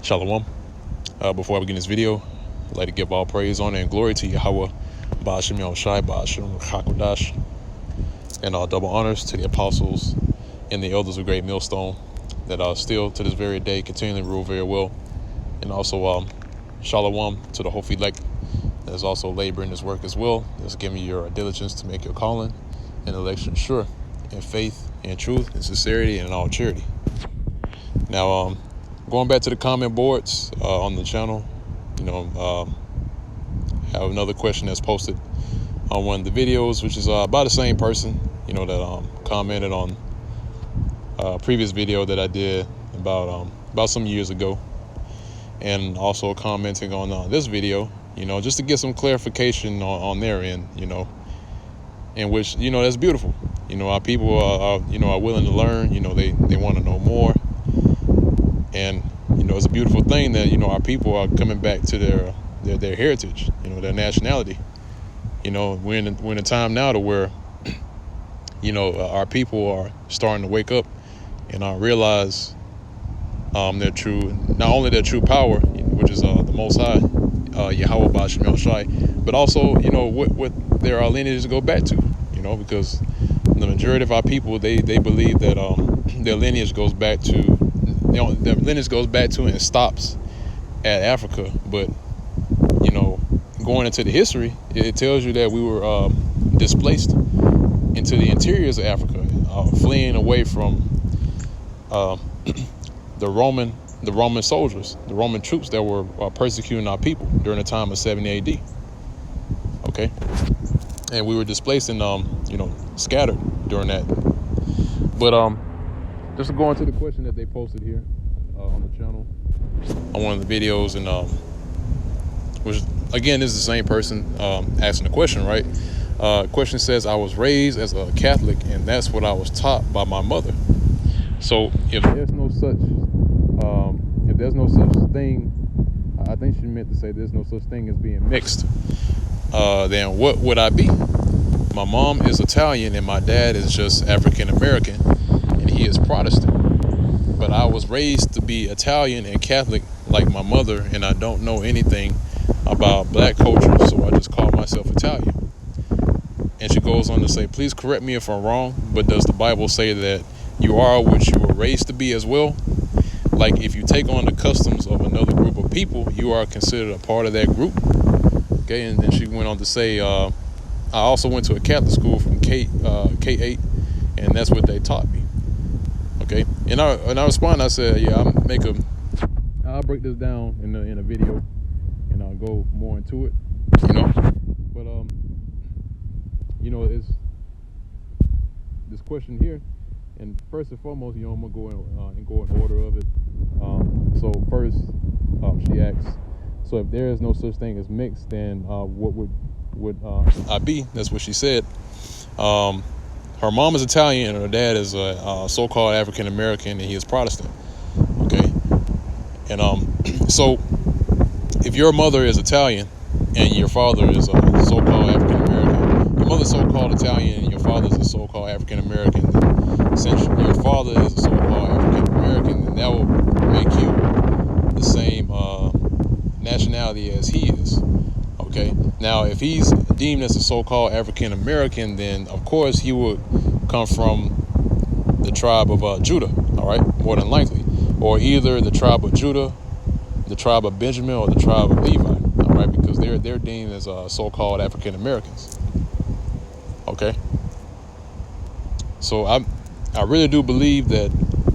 Shalom. Before I begin this video, I'd like to give all praise, honor, and glory to Yahweh, Ba'ashem Yahushai, Ba'ashem Chakodash, and all double honors to the apostles and the elders of Great Millstone that are still to this very day continually rule very well. And also Shalom to the whole elect that's also laboring this work as well, that's giving you your diligence to make your calling and election sure in faith and truth and sincerity and in all charity. Now, going back to the comment boards on the channel, have another question that's posted on one of the videos, which is by the same person, that commented on a previous video that I did about some years ago, and also commenting on this video, just to get some clarification on their end, in which, that's beautiful. Our people are willing to learn, they want to know more. And, it's a beautiful thing that, our people are coming back to their heritage, their nationality. We're in a time now to where, our people are starting to wake up and realize not only their true power, which is the Most High, Yahweh Ba'ashem Yahushai, but also, what their lineage go back to, because the majority of our people, they believe that their lineage goes back to, their lineage goes back to and stops at Africa. But, going into the history, it tells you that we were displaced into the interiors of Africa, fleeing away from the Roman soldiers, the Roman troops that were persecuting our people during the time of 70 AD. Okay, and we were displaced and scattered during that. But just to go into the question that they posted here on the channel, on one of the videos, and which again this is the same person asking the question, right? Question says, I was raised as a Catholic and that's what I was taught by my mother. So if there's no such thing, I think she meant to say there's no such thing as being mixed, then what would I be? My mom is Italian and my dad is just African American and he is Protestant. But I was raised to be Italian and Catholic like my mother, and I don't know anything about black culture, so I just call myself Italian. And she goes on to say, please correct me if I'm wrong, but does the Bible say that you are what you were raised to be as well? Like if you take on the customs of another group of people, you are considered a part of that group. Okay, and then she went on to say, I also went to a Catholic school from K8, and that's what they taught me. Okay, and I respond, I said, yeah, I'll break this down in a video, and I'll go more into it, but it's this question here, and first and foremost, I'm gonna go in order of it. So first, she asks, so if there is no such thing as mixed, then what would I be? That's what she said. Her mom is Italian and her dad is a so-called African American and he is Protestant. Okay, and so if your mother is Italian and your father is a so-called African American, your mother's so-called Italian and your father is a so-called African American, since your father is a so-called African American, then that will make you the same nationality as he is. Okay, now if he's deemed as a so-called African American, then of course he would come from the tribe of Judah, all right, more than likely, or either the tribe of Judah, the tribe of Benjamin, or the tribe of Levi, all right, because they're deemed as so-called African Americans. Okay, so I really do believe that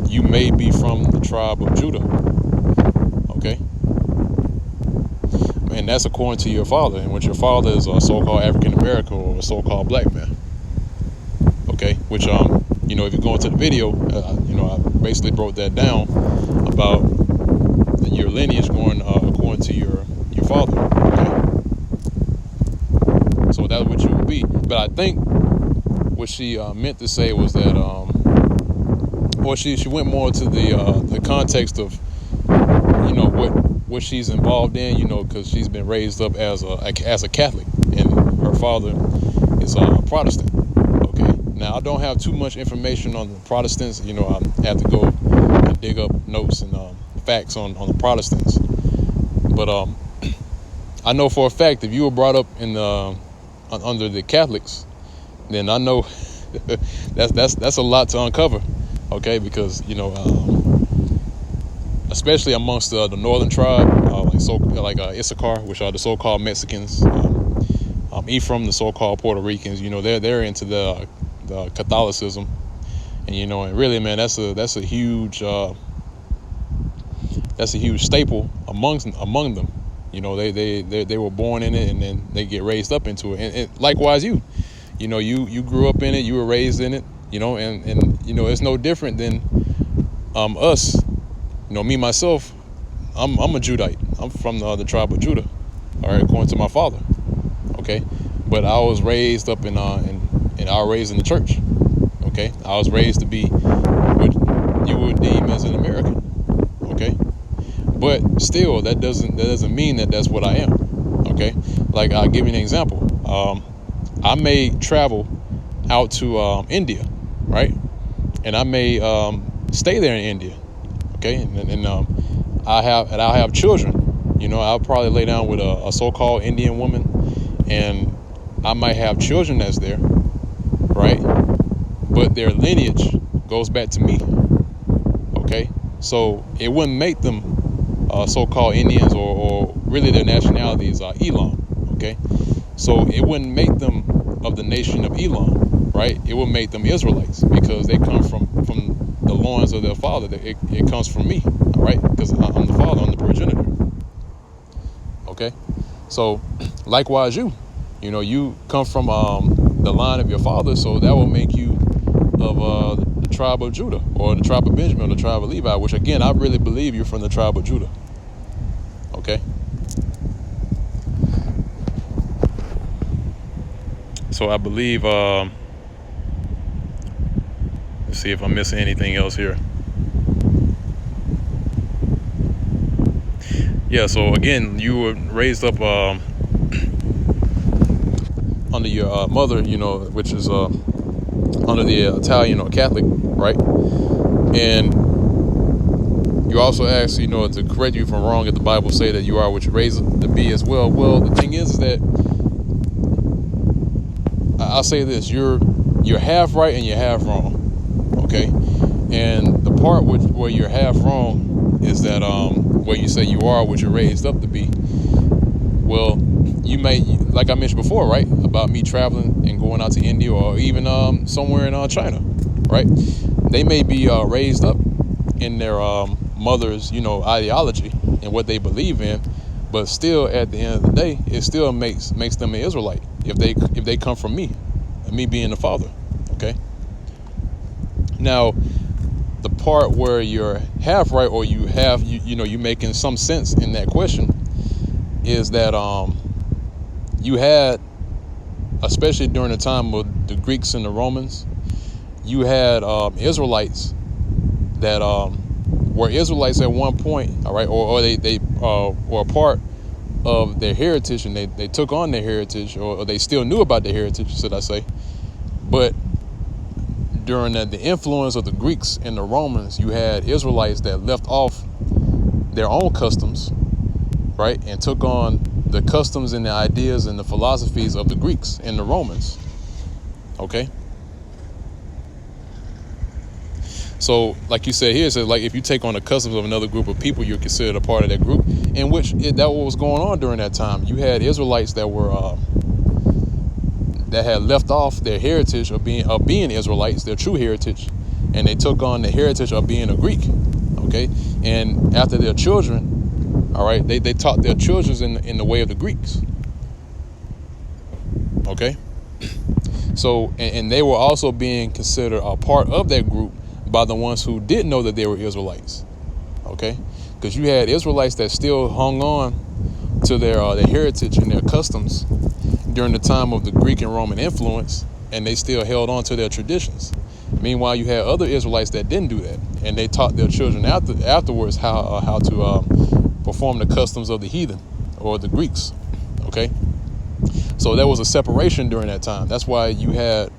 you may be from the tribe of Judah. Okay. And that's according to your father, and what your father is a so-called African American or a so-called black man. Okay, which if you go into the video, I basically broke that down about your lineage going according to your father. Okay, so that's what you would be. But I think what she meant to say was that, or she went more to the context of, what she's involved in, because she's been raised up as a Catholic, and her father is a Protestant. Okay, now I don't have too much information on the Protestants. I have to go and dig up notes and facts on the Protestants. But I know for a fact if you were brought up in under the Catholics, then I know that's a lot to uncover. Okay, because especially amongst the northern tribe, like Issachar, which are the so-called Mexicans, Ephraim, the so-called Puerto Ricans. They're into the Catholicism, and really, man, that's a huge staple among them. They were born in it, and then they get raised up into it. And likewise, you grew up in it, you were raised in it, and it's no different than us. Me myself, I'm a Judite. I'm from the tribe of Judah, all right, according to my father. Okay, but I was raised up in I was raised in the church. Okay, I was raised to be what you would deem as an American. Okay, but still, that doesn't mean that that's what I am. Okay, like I'll give you an example. I may travel out to India, right, and I may stay there in India. Okay, and I'll have children. I'll probably lay down with a so-called Indian woman, and I might have children that's there, right? But their lineage goes back to me. Okay, so it wouldn't make them so-called Indians, or really their nationality is Elam. Okay, so it wouldn't make them of the nation of Elam, right? It would make them Israelites because they come from the loins of their father. It comes from me, all right? Because I'm the father, I'm the progenitor. Okay, so likewise, you come from the line of your father, so that will make you of the tribe of Judah, or the tribe of Benjamin, or the tribe of Levi. Which again, I really believe you're from the tribe of Judah. Okay. So I believe. Let's see if I'm missing anything else here. Yeah, so again, you were raised up under your mother, which is under the Italian or Catholic, right? And you also asked, to correct you if I'm wrong, if the Bible say that you are what you're raised to be as well. Well, the thing is that I'll say this: you're half right and you're half wrong. Okay, and the part where you're half wrong is that where you say you are what you're raised up to be. Well, you may, like I mentioned before, right, about me traveling and going out to India, or even somewhere in China, right? They may be raised up in their mother's, ideology and what they believe in, but still, at the end of the day, it still makes them an Israelite if they come from me, and me being the father. Okay. Now, the part where you're half right, or you have you making some sense in that question, is that you had, especially during the time of the Greeks and the Romans, you had Israelites that were Israelites at one point, all right, or they were a part of their heritage, and they took on their heritage, or they still knew about their heritage, should I say. But during the influence of the Greeks and the Romans, you had Israelites that left off their own customs, right, and took on the customs and the ideas and the philosophies of the Greeks and the Romans. Okay. So, like you said here, it says, like, if you take on the customs of another group of people, you're considered a part of that group. In which that was going on during that time. You had Israelites that were that had left off their heritage of being Israelites, their true heritage, and they took on the heritage of being a Greek. Okay, and after their children, all right, they taught their children in the way of the Greeks. Okay, so and they were also being considered a part of that group by the ones who didn't know that they were Israelites. Okay, because you had Israelites that still hung on to their heritage and their customs during the time of the Greek and Roman influence, and they still held on to their traditions. Meanwhile, you had other Israelites that didn't do that, and they taught their children afterwards how to perform the customs of the heathen or the Greeks. Okay, so there was a separation during that time. That's why you had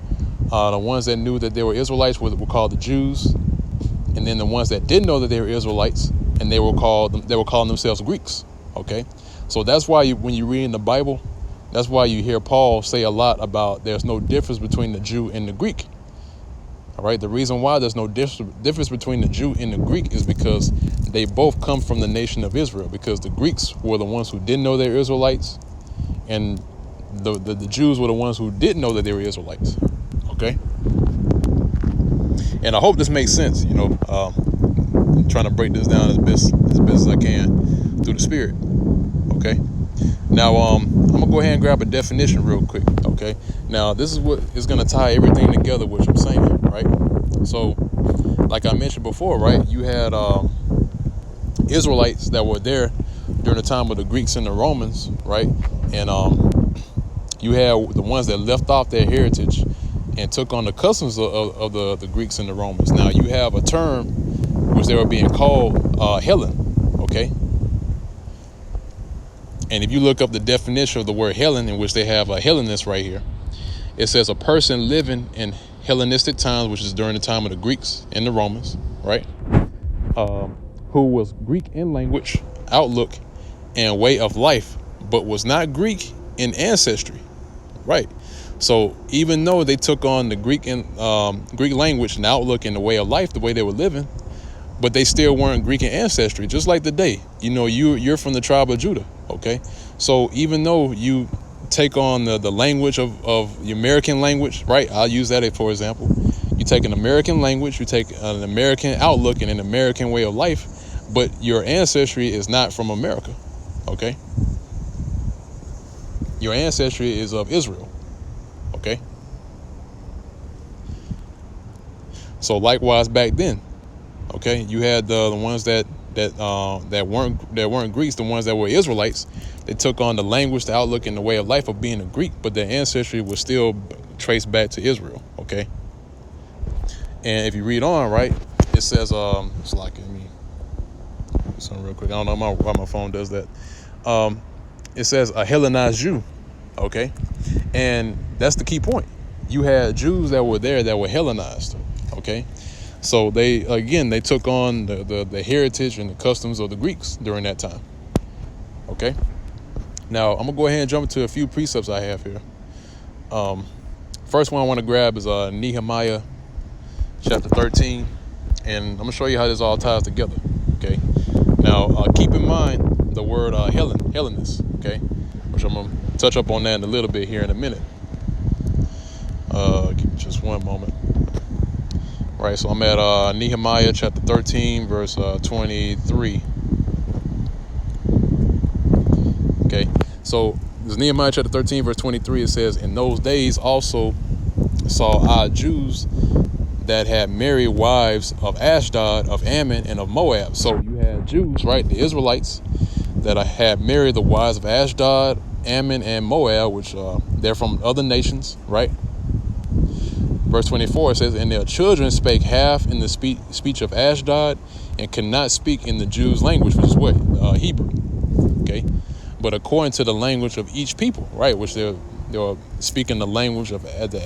the ones that knew that they were Israelites were called the Jews, and then the ones that didn't know that they were Israelites and they were calling themselves Greeks. Okay, so that's why when you read in the Bible, that's why you hear Paul say a lot about there's no difference between the Jew and the Greek. All right, the reason why there's no difference between the Jew and the Greek is because they both come from the nation of Israel, because the Greeks were the ones who didn't know they were Israelites, and the Jews were the ones who didn't know that they were Israelites. Okay, and I hope this makes sense. I'm trying to break this down as best as I can through the Spirit. Okay, now I'm gonna go ahead and grab a definition real quick. Okay, now this is what is gonna tie everything together, which I'm saying, right? So, like I mentioned before, right, you had Israelites that were there during the time of the Greeks and the Romans, right? And you had the ones that left off their heritage and took on the customs of the Greeks and the Romans. Now you have a term which they were being called Hellen, okay? And if you look up the definition of the word Hellen, in which they have a Hellenist right here, it says a person living in Hellenistic times, which is during the time of the Greeks and the Romans, right? Who was Greek in language, outlook, and way of life, but was not Greek in ancestry, right? So even though they took on the Greek language and outlook and the way of life, the way they were living, but they still weren't Greek in ancestry, just like today. You're from the tribe of Judah, okay? So even though you take on the language of the American language, right? I'll use that for example. You take an American language, you take an American outlook and an American way of life, but your ancestry is not from America, okay? Your ancestry is of Israel, okay? So likewise back then, okay, you had the ones that weren't Greeks, the ones that were Israelites. They took on the language, the outlook, and the way of life of being a Greek, but their ancestry was still traced back to Israel, okay? And if you read on, right, it says, it's like, let me do something real quick. I don't know why my phone does that. It says a Hellenized Jew, okay? And that's the key point. You had Jews that were there that were Hellenized, okay? So they took on the heritage and the customs of the Greeks during that time, okay? Now, I'm going to go ahead and jump into a few precepts I have here. First one I want to grab is Nehemiah chapter 13, and I'm going to show you how this all ties together, okay? Now, keep in mind the word Hellenist, okay? Which I'm going to touch up on that in a little bit here in a minute. Give me just one moment. Right, so I'm at Nehemiah chapter 13, verse 23. Okay, so this Nehemiah chapter 13, verse 23, it says, in those days also saw I Jews that had married wives of Ashdod, of Ammon, and of Moab. So you had Jews, right, the Israelites, that had married the wives of Ashdod, Ammon, and Moab, which they're from other nations, right? Verse 24, it says, and their children spake half in the speech of Ashdod, and could not speak in the Jews' language, which is what? Hebrew, okay? But according to the language of each people, right, which they were speaking the language of the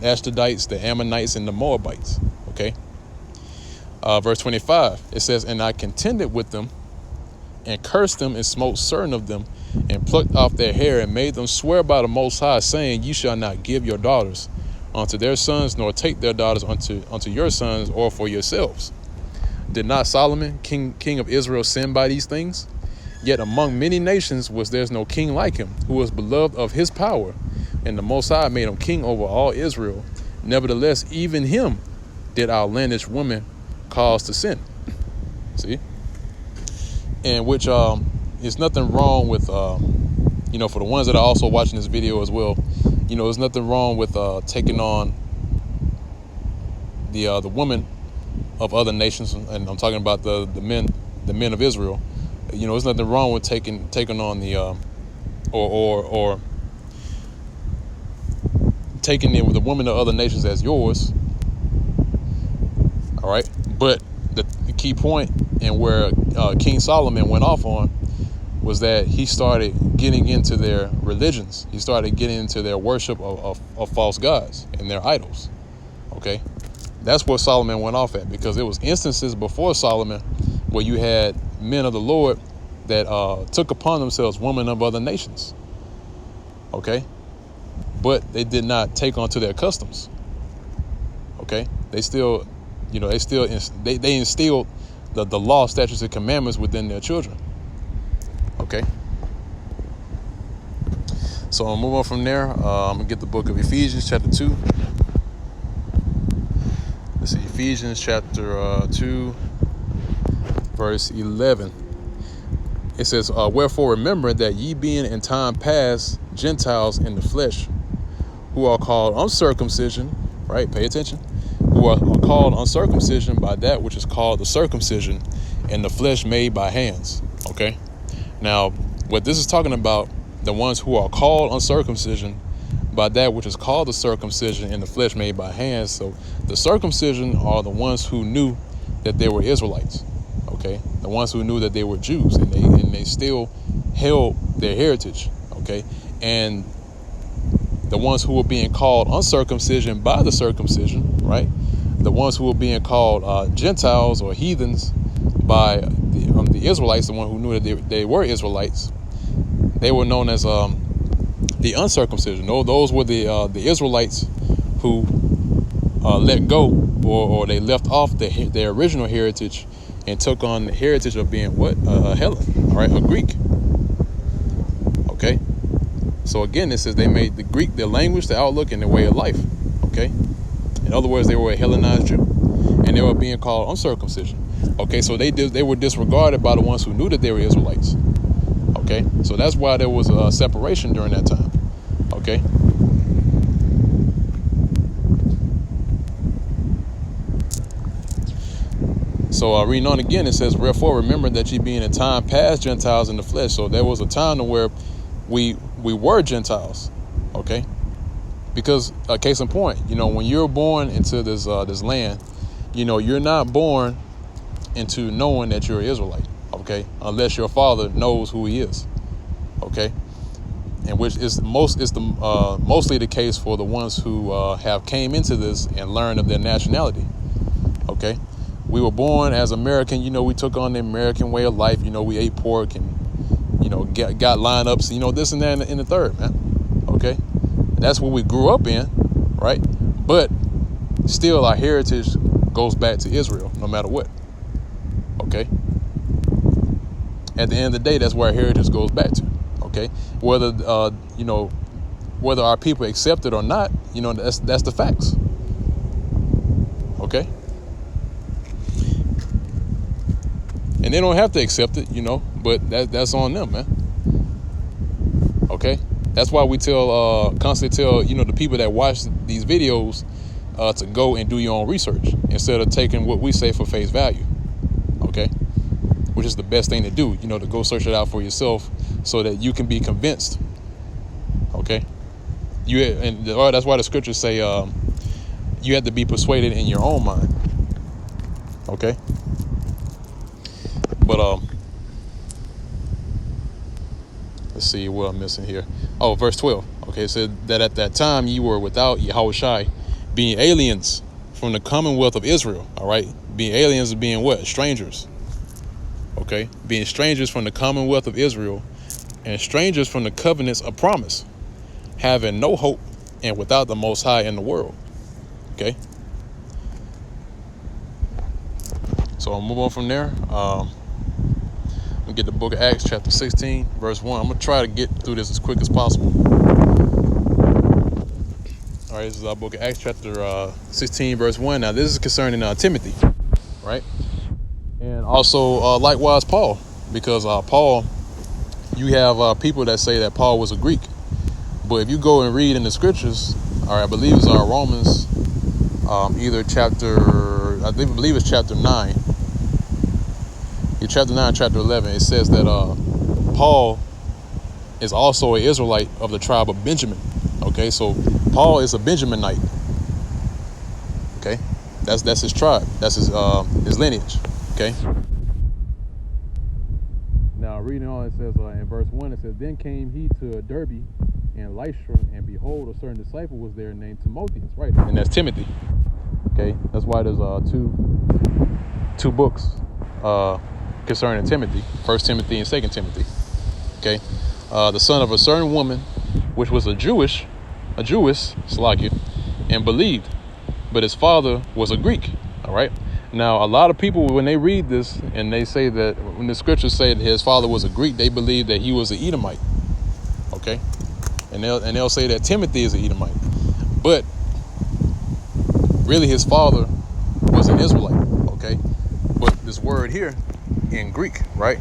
Ashdodites, the Ammonites, and the Moabites, okay? Verse 25, it says, and I contended with them, and cursed them, and smote certain of them, and plucked off their hair, and made them swear by the Most High, saying, you shall not give your daughters unto their sons, nor take their daughters unto your sons, or for yourselves. Did not Solomon, king of Israel, sin by these things? Yet among many nations was there no king like him, who was beloved of his power, and the Most High made him king over all Israel. Nevertheless, even him did outlandish women cause to sin. See? And which is nothing wrong with, for the ones that are also watching this video as well, there's nothing wrong with taking on the women of other nations, and I'm talking about the men of Israel. There's nothing wrong with taking on the or taking the women of other nations as yours. All right, but the key point and where King Solomon went off on was that he started getting into their religions. He started getting into their worship of false gods and their idols. Okay, that's what Solomon went off at, because there was instances before Solomon where you had men of the Lord that took upon themselves women of other nations. Okay, but they did not take on to their customs. Okay, they still, they instilled the law, statutes, and commandments within their children. Okay, so I'll move on from there. I'm gonna get the book of Ephesians, chapter 2. Let's see, Ephesians chapter 2, verse 11. It says, wherefore remember that ye being in time past Gentiles in the flesh, who are called uncircumcision, right? Pay attention. Who are called uncircumcision by that which is called the circumcision in the flesh made by hands. Okay. Now, what this is talking about, the ones who are called uncircumcision by that which is called the circumcision in the flesh made by hands. So the circumcision are the ones who knew that they were Israelites. Okay, the ones who knew that they were Jews, and they still held their heritage. Okay, and the ones who were being called uncircumcision by the circumcision, right? The ones who were being called Gentiles or heathens by the Israelites, the one who knew that they were Israelites, they were known as the uncircumcision. Those were the Israelites who let go, or they left off their original heritage and took on the heritage of being what? A Hellen, all right, a Greek. Okay, so again, it says they made the Greek their language, their outlook, and their way of life. Okay, in other words, they were a Hellenized Jew, and they were being called uncircumcision. Okay, so they were disregarded by the ones who knew that they were Israelites. Okay, so that's why there was a separation during that time. Okay. So reading on again, it says, wherefore remember that ye being in time past Gentiles in the flesh. So there was a time to where we were Gentiles. Okay, because case in point, when you're born into this land, you're not born into knowing that you're an Israelite. Okay, unless your father knows who he is. Okay, and which is mostly the case for the ones who have came into this and learned of their nationality. Okay. We were born as American, we took on the American way of life. We ate pork and, got lineups, this and that and the third, man. Okay. That's what we grew up in, right? But still our heritage goes back to Israel, no matter what. Okay. At the end of the day, that's where our heritage goes back to. Okay. Whether, whether our people accept it or not, that's the facts. Okay. And they don't have to accept it, but that's on them, man. Okay, that's why we constantly tell the people that watch these videos to go and do your own research instead of taking what we say for face value. Okay, which is the best thing to do, to go search it out for yourself so that you can be convinced. Okay, that's why the scriptures say you have to be persuaded in your own mind. Okay. But let's see what I'm missing here. Oh, verse 12. Okay, it said that at that time you were without Yahushai, being aliens from the commonwealth of Israel. All right, being aliens is being what? Strangers. Okay, being strangers from the commonwealth of Israel, and strangers from the covenants of promise, having no hope and without the Most High in the world. Okay. So I'll move on from there. I'm gonna get the book of Acts chapter 16 verse 1. I'm gonna try to get through this as quick as possible. All right, this is our book of Acts chapter 16 verse 1. Now this is concerning Timothy, right? And also likewise Paul, because Paul, you have people that say that Paul was a Greek, but if you go and read in the scriptures, all right, I believe it's Romans, either chapter, I believe it's chapter 9. Chapter 9, chapter 11, it says that Paul is also an Israelite of the tribe of Benjamin. Okay, so Paul is a Benjaminite. Okay, that's his tribe. That's his lineage. Okay. Now reading on, it says in verse 1, it says, then came he to Derbe and Lystra, and behold, a certain disciple was there named Timotheus. Right, and that's Timothy. Okay, that's why there's two books. concerning Timothy, 1 Timothy and 2 Timothy. Okay, the son of a certain woman, which was a Jewess, Salakia, and believed, but his father was a Greek. All right. Now, a lot of people, when they read this and they say that when the scriptures say that his father was a Greek, they believe that he was an Edomite. Okay, and they'll say that Timothy is an Edomite, but really his father was an Israelite. Okay, but this word here in Greek, right?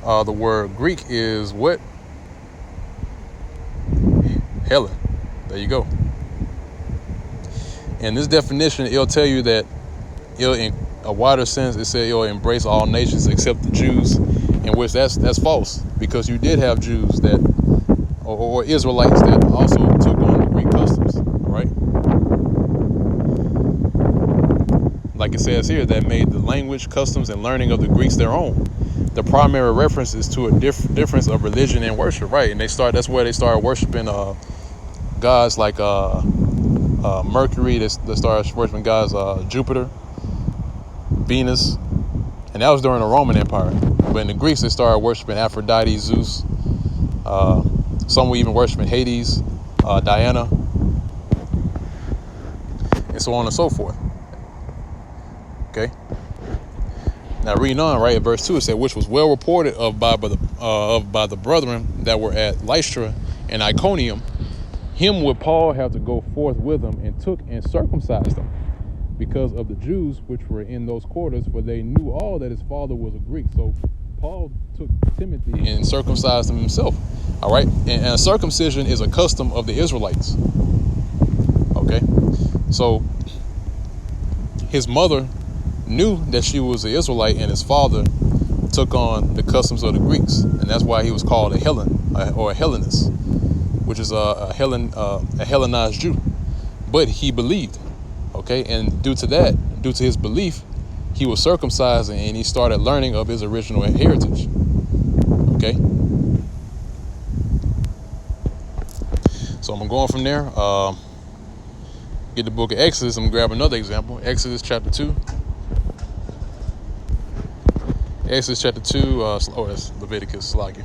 The word Greek is what? Helen. There you go. And this definition, it'll tell you that in a wider sense, it said it'll embrace all nations except the Jews, in which that's false, because you did have Jews that, or Israelites that also took on the Greek customs, all right? Like it says here, that made the language, customs, and learning of the Greeks their own. The primary reference is to a difference of religion and worship, right? And that's where they started worshiping gods like Mercury. They started worshiping gods Jupiter, Venus, and that was during the Roman Empire. But in the Greeks, they started worshiping Aphrodite, Zeus. Some were even worshiping Hades, Diana, and so on and so forth. Okay. Now reading on, right, at verse 2, it said, which was well reported of by the brethren that were at Lystra and Iconium. Him would Paul have to go forth with them, and took and circumcised them, because of the Jews which were in those quarters, for they knew all that his father was a Greek. So Paul took Timothy and circumcised him himself. All right. And circumcision is a custom of the Israelites. Okay. So his mother knew that she was an Israelite, and his father took on the customs of the Greeks. And that's why he was called a Hellen, or a Hellenist, which is a Hellenized Jew. But he believed. Okay, and due to his belief, he was circumcised, and he started learning of his original heritage. Okay, so I'm going from there. Get the book of Exodus. I'm gonna grab another example. Exodus chapter 2. Exodus chapter 2. That's Leviticus. Slagi.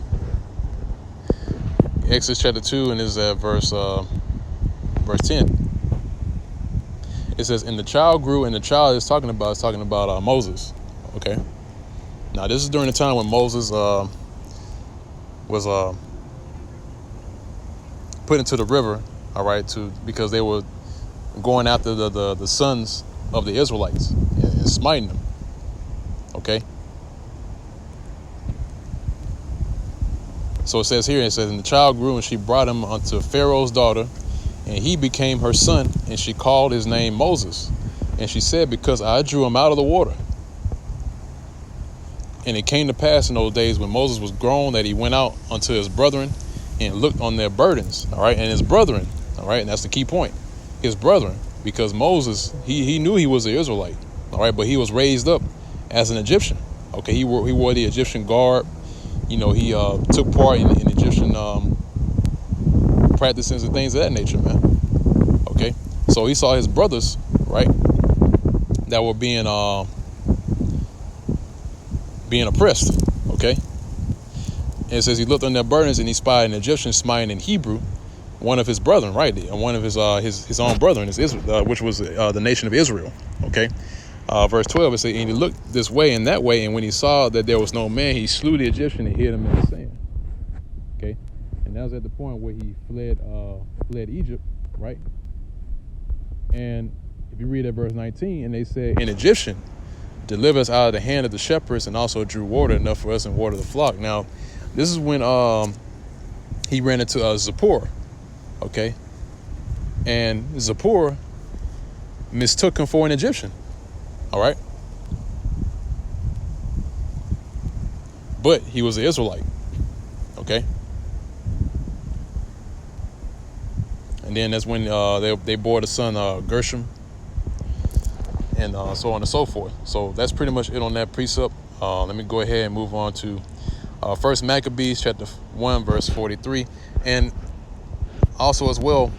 Exodus chapter 2, and this is at verse 10. It says, and the child grew, and the child is talking about Moses. Okay. Now this is during the time when Moses was put into the river. All right, because they were going after the sons of the Israelites and smiting them. Okay. So it says here, and the child grew, and she brought him unto Pharaoh's daughter, and he became her son, and she called his name Moses. And she said, because I drew him out of the water. And it came to pass in those days when Moses was grown, that he went out unto his brethren and looked on their burdens. All right. And his brethren. All right. And that's the key point. His brethren, because Moses, he knew he was an Israelite. All right. But he was raised up as an Egyptian. Okay. He wore the Egyptian garb. You know, he took part in Egyptian practices and things of that nature, man. Okay. So he saw his brothers, right, that were being oppressed. Okay. And it says he looked on their burdens, and he spied an Egyptian smiting in Hebrew one of his brethren, right? And one of his own brethren is Israel, which was the nation of Israel. Okay. Verse 12, it says, and he looked this way and that way, and when he saw that there was no man, he slew the Egyptian and hid him in the sand. Okay. And that was at the point where he fled Egypt, right? And if you read at verse 19, and they said, an Egyptian deliver us out of the hand of the shepherds, and also drew water enough for us and water the flock. Now, this is when he ran into Zipporah, okay? And Zipporah mistook him for an Egyptian, all right? But he was an Israelite, okay? And then that's when they bore the son Gershom, and so on and so forth. So that's pretty much it on that precept. Let me go ahead and move on to First Maccabees chapter 1 verse 43. And also as well,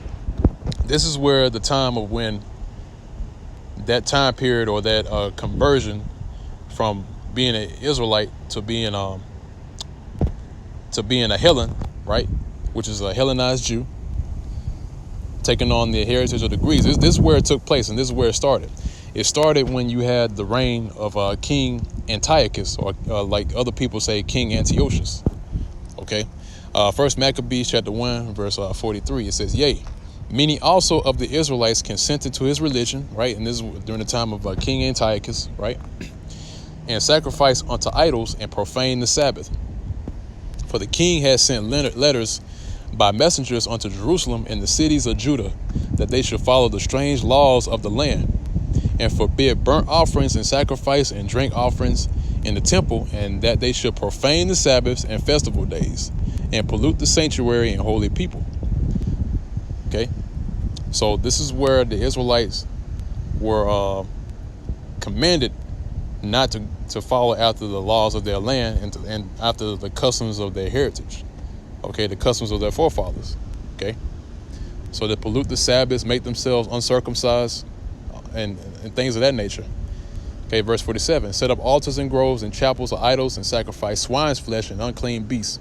this is where the time of when that time period, or that conversion from being an Israelite to being a Hellen, right, which is a Hellenized Jew, taking on the heritage of the Greeks. This is where it took place, and this is where it started. It started when you had the reign of King Antiochus, or like other people say, King Antiochus. Okay, First Maccabees chapter 1, verse 43. It says, "Yea, many also of the Israelites consented to his religion," right? And this is during the time of King Antiochus, right? "And sacrificed unto idols and profaned the Sabbath. For the king had sent letters by messengers unto Jerusalem and the cities of Judah, that they should follow the strange laws of the land, and forbid burnt offerings and sacrifice and drink offerings in the temple, and that they should profane the Sabbaths and festival days, and pollute the sanctuary and holy people." Okay, so this is where the Israelites were commanded not to follow after the laws of their land and after the customs of their heritage. Okay, the customs of their forefathers. Okay, so they pollute the Sabbaths, make themselves uncircumcised, and things of that nature. Okay, verse 47, "Set up altars and groves and chapels of idols, and sacrifice swine's flesh and unclean beasts,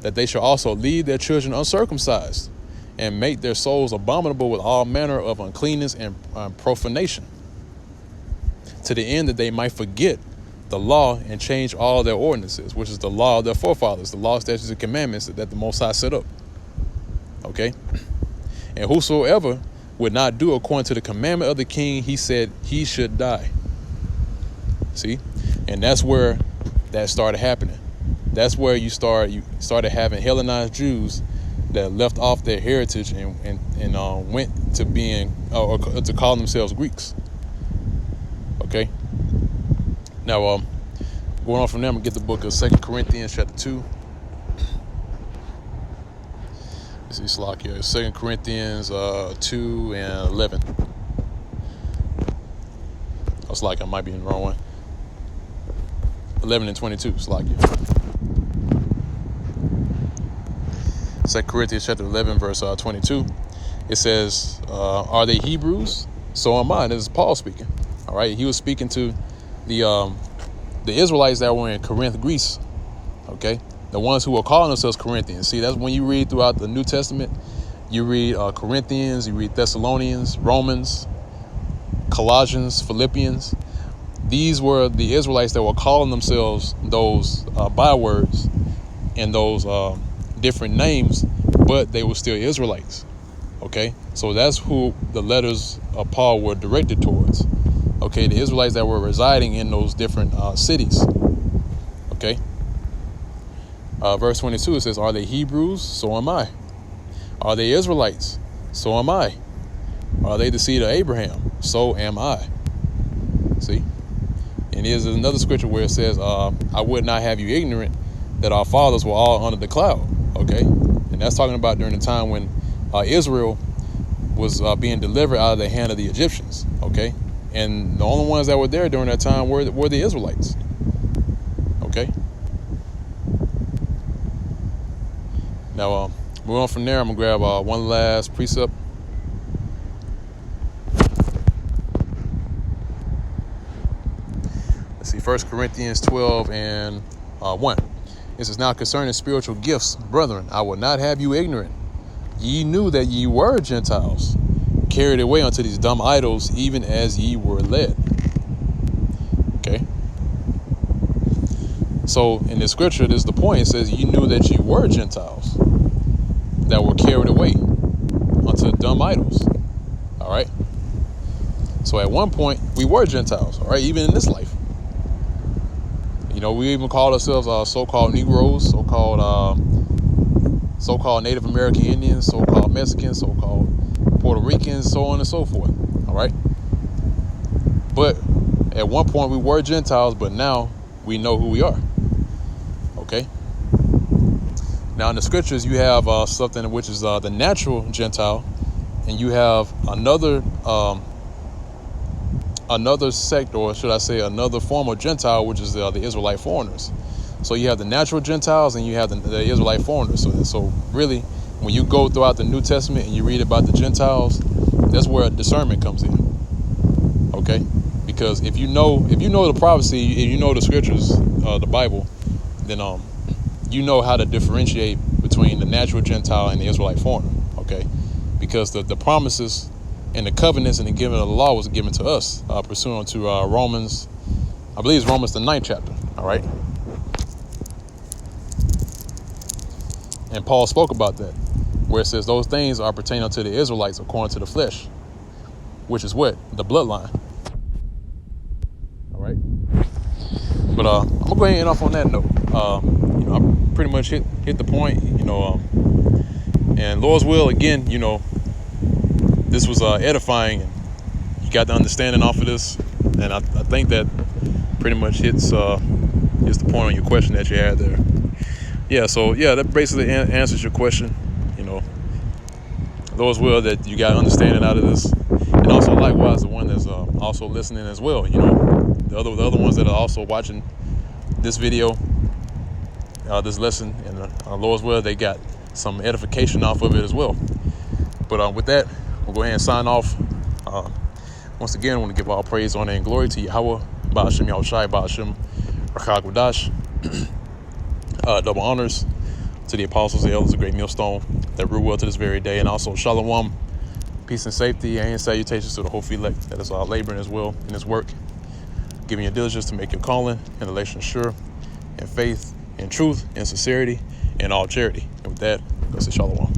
that they shall also lead their children uncircumcised, and make their souls abominable with all manner of uncleanness and profanation, to the end that they might forget the law and change all their ordinances," which is the law of their forefathers, the law, statutes, and commandments that the Most High set up. Okay, "And whosoever would not do according to the commandment of the king, he said he should die." See, and that's where that started happening. That's where you started having Hellenized Jews that left off their heritage and went to being or to call themselves Greeks. Okay. Now, going on from there, I'm gonna get the book of 2 Corinthians chapter 2. Let's see, Slack here. 2 Corinthians 2 and 11. Oh, Slack, I might be in the wrong one. 11 and 22, Slack here. 2 Corinthians chapter 11, verse 22. It says, "Are they Hebrews? So am I." This is Paul speaking. All right, he was speaking to the Israelites that were in Corinth, Greece. Okay, the ones who were calling themselves Corinthians. See, that's when you read throughout the New Testament, you read Corinthians, you read Thessalonians, Romans, Colossians, Philippians. These were the Israelites that were calling themselves those bywords and those different names, but they were still Israelites. Okay, so that's who the letters of Paul were directed towards. Okay, the Israelites that were residing in those different cities. Okay, verse 22, it says, "Are they Hebrews? So am I. Are they Israelites? So am I. Are they the seed of Abraham? So am I." See, and here's another scripture where it says, "I would not have you ignorant that our fathers were all under the cloud." Okay, and that's talking about during the time when Israel was being delivered out of the hand of the Egyptians. Okay, and the only ones that were there during that time were the Israelites. Okay. Now, moving on from there, I'm gonna grab one last precept. Let's see, 1 Corinthians 12 and 1. It says, "Now concerning spiritual gifts, brethren, I will not have you ignorant. Ye knew that ye were Gentiles, carried away unto these dumb idols, even as ye were led." Okay. So in the scripture, this is the point. It says, you knew that you were Gentiles that were carried away unto dumb idols. All right. So at one point, we were Gentiles, all right, even in this life. You know, we even called ourselves so-called Negroes, so-called Native American Indians, so-called Mexicans, so-called Puerto Ricans, so on and so forth. All right. But at one point we were Gentiles, but now we know who we are. Okay. Now in the scriptures, you have something which is the natural Gentile, and you have another sect, or should I say another form of Gentile, which is the Israelite foreigners. So you have the natural Gentiles and you have the Israelite foreigners. So really, when you go throughout the New Testament and you read about the Gentiles, that's where discernment comes in. Okay, Because if you know the prophecy, if you know the scriptures, the Bible, then you know how to differentiate between the natural Gentile and the Israelite foreigner. Okay, because the promises and the covenants and the giving of the law was given to us pursuant to Romans, I believe it's Romans the 9th chapter. All right, and Paul spoke about that, where it says those things are pertaining to the Israelites according to the flesh, which is what? The bloodline. All right. But I'm gonna go ahead and end off on that note. I pretty much hit the point. And Lord's will, again, this was edifying, and you got the understanding off of this, and I think that pretty much hits the point on your question that you had there. Yeah. So yeah, that basically answers your question. Lord's will that you got understanding out of this, and also likewise the one that's also listening as well. The other ones that are also watching this video, this lesson, and Lord's will, they got some edification off of it as well. But with that, we'll go ahead and sign off. Once again, I want to give all praise, honor, and glory to Yahweh, Ba'ashem Yahushai, Ba'ashem Rakag Wadash. Double honors to the apostles, the elders, the great millstone that rule well to this very day, and also shalom, peace and safety, and salutations to the whole elect that is laboring as well in this work, giving your diligence to make your calling and elation sure, and faith, and truth, and sincerity, and all charity. And with that, let's say shalom.